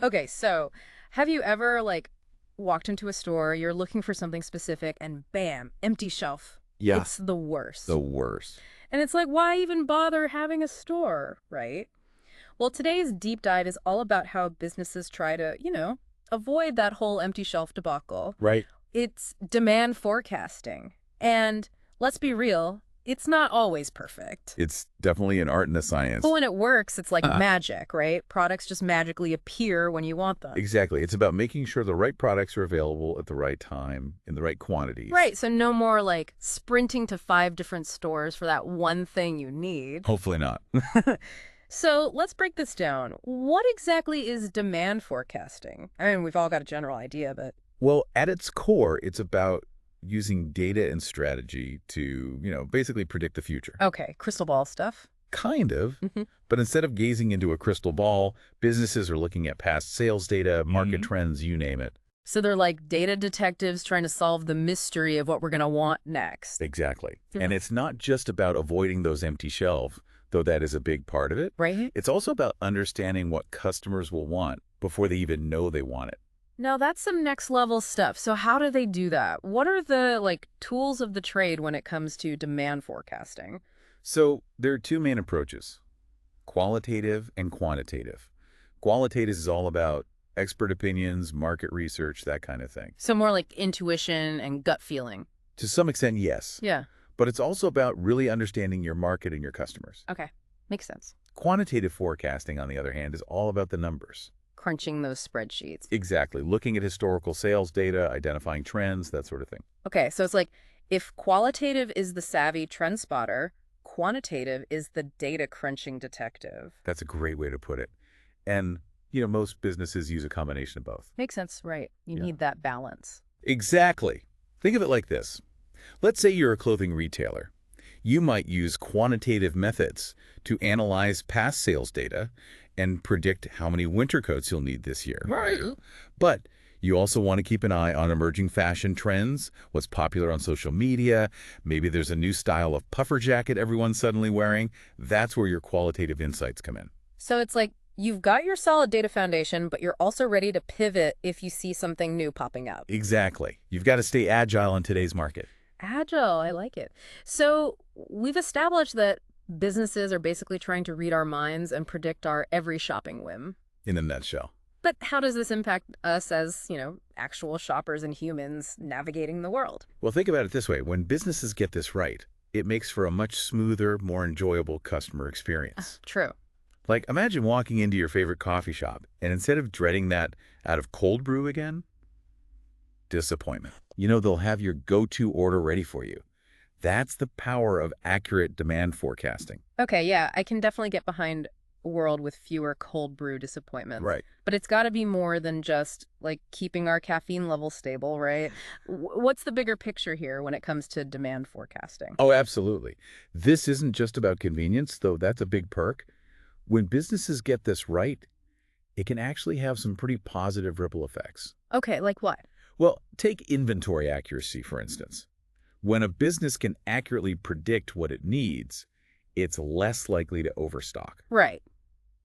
Okay, so have you ever walked into a store, you're looking for something specific, and bam, empty shelf. Yeah, It's the the worst. worst. And it's like, why even bother having a store, right? Well, today's deep dive is all about how businesses try to, avoid that whole empty shelf debacle. Right. It's demand forecasting. And let's be real, it's not always perfect. It's definitely an art and a But science. when it works, it's like Uh, magic, right? Products just magically appear when you want them. exactly. It's about making sure the right products are available at the right time in the right quantities. Right, so no more sprinting to 5 different stores for that one thing you need. Hopefully not. So let's break this down. What exactly is demand forecasting? I mean, we've all got a general idea, but Well, at its core, it's about using data and strategy to, basically predict the future. okay, crystal ball stuff. Kind of. Hmm. But instead of gazing into a crystal ball, businesses are looking at past sales data, market trends, you name it. So they're like data detectives trying to solve the mystery of what we're going to want next. Exactly. Yeah. And it's not just about avoiding those empty shelves, though that is a big part of it. Right? It's also about understanding what customers will want before they even know they want it. Now that's some next level stuff. So how do they do that? What are the tools of the trade when it comes to demand forecasting? So there are two main approaches, qualitative and quantitative. Qualitative is all about expert opinions, market research, that kind of thing. So more like intuition and gut feeling. To some extent, yes. Yeah. But it's also about really understanding your market and your customers. Okay. Makes sense. Quantitative forecasting, on the other hand, is all about the numbers. Crunching those spreadsheets. Exactly. Looking at historical sales data, identifying trends, that sort of thing. Okay, so it's like if qualitative is the savvy trend spotter, quantitative is the data crunching detective. That's a great way to put it. And, most businesses use a combination of both. Makes sense, right? You Yeah. need that balance. Exactly. Think of it like this. Let's say you're a clothing retailer. You might use quantitative methods to analyze past sales data and predict how many winter coats you'll need this year. Right. But you also want to keep an eye on emerging fashion trends, what's popular on social media. Maybe there's a new style of puffer jacket everyone's suddenly wearing. That's where your qualitative insights come in. So it's like you've got your solid data foundation, but you're also ready to pivot if you see something new popping up. Exactly. You've got to stay agile in today's market. Agile, I like it. So we've established that businesses are basically trying to read our minds and predict our every shopping whim. In a nutshell. But how does this impact us as, actual shoppers and humans navigating the world? Well, think about it this way. When businesses get this right, it makes for a much smoother, more enjoyable customer experience. True. Like, imagine walking into your favorite coffee shop, and instead of dreading that out of cold brew again, disappointment. They'll have your go-to order ready for you. That's the power of accurate demand forecasting. Okay, yeah, I can definitely get behind a world with fewer cold brew disappointments. Right. But it's got to be more than just keeping our caffeine level stable, right? What's the bigger picture here when it comes to demand forecasting? Oh, absolutely. This isn't just about convenience, though that's a big perk. When businesses get this right, it can actually have some pretty positive ripple effects. Okay, like what? Well, take inventory accuracy, for instance. When a business can accurately predict what it needs, it's less likely to overstock, Right.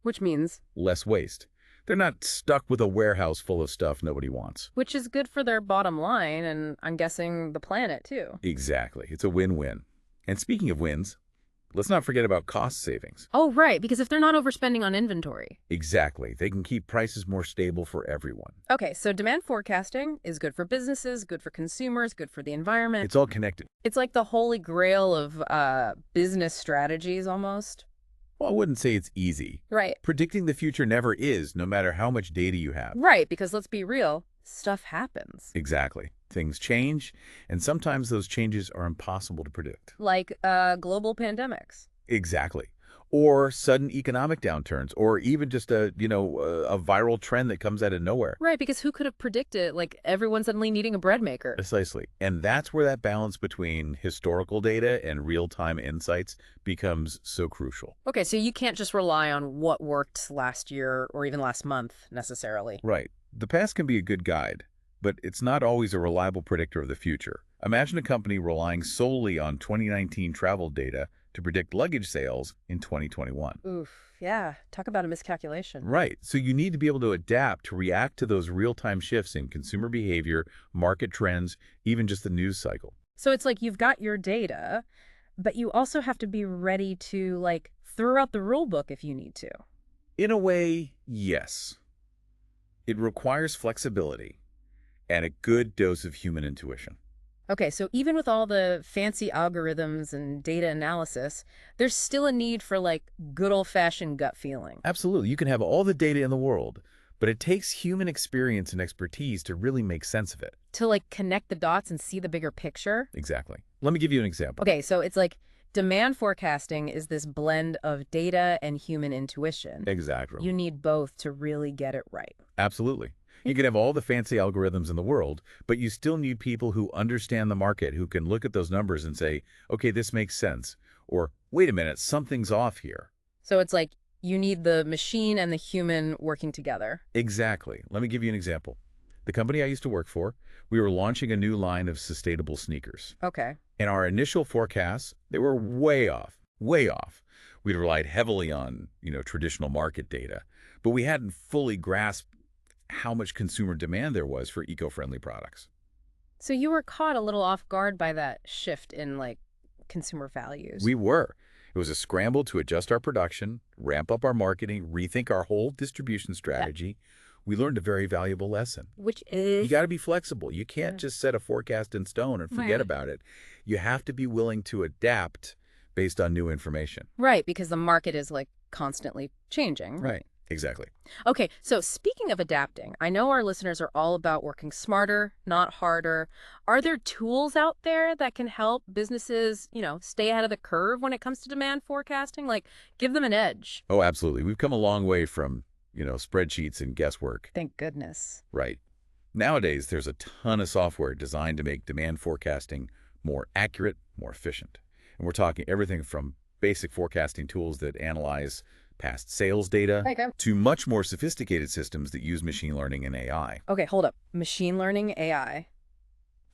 Which means, less waste. They're not stuck with a warehouse full of stuff nobody wants. which is good for their bottom line, and I'm guessing the planet too. Exactly. It's a win-win. And speaking of wins, let's not forget about cost savings. Oh, right, because if they're not overspending on inventory. Exactly. They can keep prices more stable for everyone. Okay, so demand forecasting is good for businesses, good for consumers, good for the environment. It's all connected. It's like the holy grail of business strategies almost. Well, I wouldn't say it's easy. Right. Predicting the future never is, no matter how much data you have. Right, because let's be real, stuff happens. Exactly. Things change, and sometimes those changes are impossible to predict. Like global pandemics. Exactly. Or sudden economic downturns, or even just a viral trend that comes out of nowhere. Right, because who could have predicted everyone suddenly needing a bread maker? Precisely. And that's where that balance between historical data and real-time insights becomes so crucial. Okay, so you can't just rely on what worked last year or even last month necessarily. Right. The past can be a good guide, but it's not always a reliable predictor of the future. Imagine a company relying solely on 2019 travel data to predict luggage sales in 2021. Oof, yeah. Talk about a miscalculation. Right. So you need to be able to adapt to react to those real-time shifts in consumer behavior, market trends, even just the news cycle. So it's like you've got your data, but you also have to be ready to, like, throw out the rule book if you need to. In a way, yes. It requires flexibility and a good dose of human intuition. Okay, so even with all the fancy algorithms and data analysis, there's still a need for, like, good old-fashioned gut feeling. Absolutely. You can have all the data in the world, but it takes human experience and expertise to really make sense of it. To, like, connect the dots and see the bigger picture. Exactly. Let me give you an example. Okay, so it's like demand forecasting is this blend of data and human intuition. Exactly. You need both to really get it right. Absolutely. You can have all the fancy algorithms in the world, but you still need people who understand the market, who can look at those numbers and say, okay, this makes sense. Or, wait a minute, something's off here. So it's like you need the machine and the human working together. Exactly. Let me give you an example. The company I used to work for, we were launching a new line of sustainable sneakers. Okay. And our initial forecasts, they were way off, way off. We'd relied heavily on, traditional market data, but we hadn't fully grasped how much consumer demand there was for eco-friendly products. So you were caught a little off guard by that shift in, like, consumer values. We were. It was a scramble to adjust our production, ramp up our marketing, rethink our whole distribution strategy. We learned a very valuable lesson. Which is? You got to be flexible. You can't just set a forecast in stone and forget about it. You have to be willing to adapt based on new information. Right, because the market is, like, constantly changing. Right. Exactly. Okay, so speaking of adapting, I know our listeners are all about working smarter, not harder. Are there tools out there that can help businesses, stay ahead of the curve when it comes to demand forecasting? Like, give them an edge. Oh, absolutely. We've come a long way from, spreadsheets and guesswork. Thank goodness. Right. Nowadays, there's a ton of software designed to make demand forecasting more accurate, more efficient. And we're talking everything from basic forecasting tools that analyze past sales data to much more sophisticated systems that use machine learning and AI. Okay, hold up. Machine learning, AI.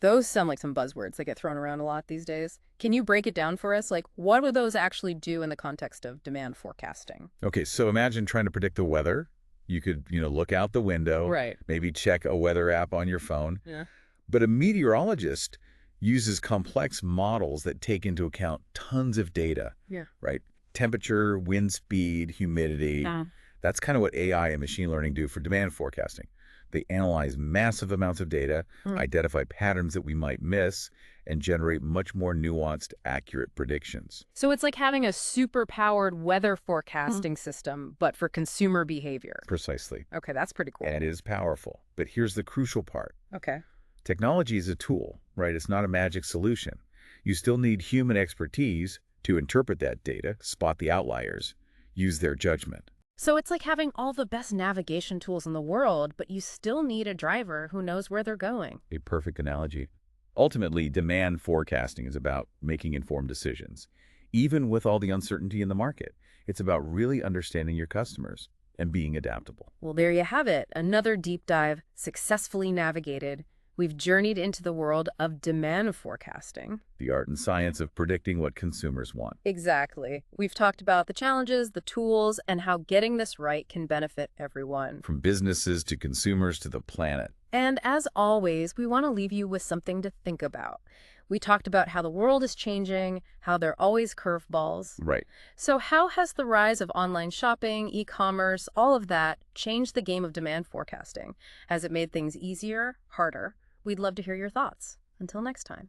Those sound like some buzzwords that get thrown around a lot these days. Can you break it down for us? Like, what do those actually do in the context of demand forecasting? Okay, so imagine trying to predict the weather. You could, look out the window, Right. maybe check a weather app on your phone. Yeah. But a meteorologist uses complex models that take into account tons of data, Yeah. right? Temperature, wind speed, humidity. Yeah. That's kind of what AI and machine learning do for demand forecasting. They analyze massive amounts of data, identify patterns that we might miss, and generate much more nuanced, accurate predictions. So it's like having a super-powered weather forecasting system, but for consumer behavior. Precisely. Okay, that's pretty cool. And it is powerful. But here's the crucial part. Okay. Technology is a tool, right? It's not a magic solution. You still need human expertise to interpret that data, spot the outliers, use their judgment. So it's like having all the best navigation tools in the world, but you still need a driver who knows where they're going. A perfect analogy. Ultimately, demand forecasting is about making informed decisions. Even with all the uncertainty in the market, it's about really understanding your customers and being adaptable. Well, there you have it. Another deep dive, successfully navigated. We've journeyed into the world of demand forecasting. The art and science of predicting what consumers want. Exactly. We've talked about the challenges, the tools, and how getting this right can benefit everyone. From businesses to consumers to the planet. And as always, we want to leave you with something to think about. We talked about how the world is changing, how there are always curveballs. Right. So how has the rise of online shopping, e-commerce, all of that changed the game of demand forecasting? Has it made things easier, harder? We'd love to hear your thoughts. Until next time.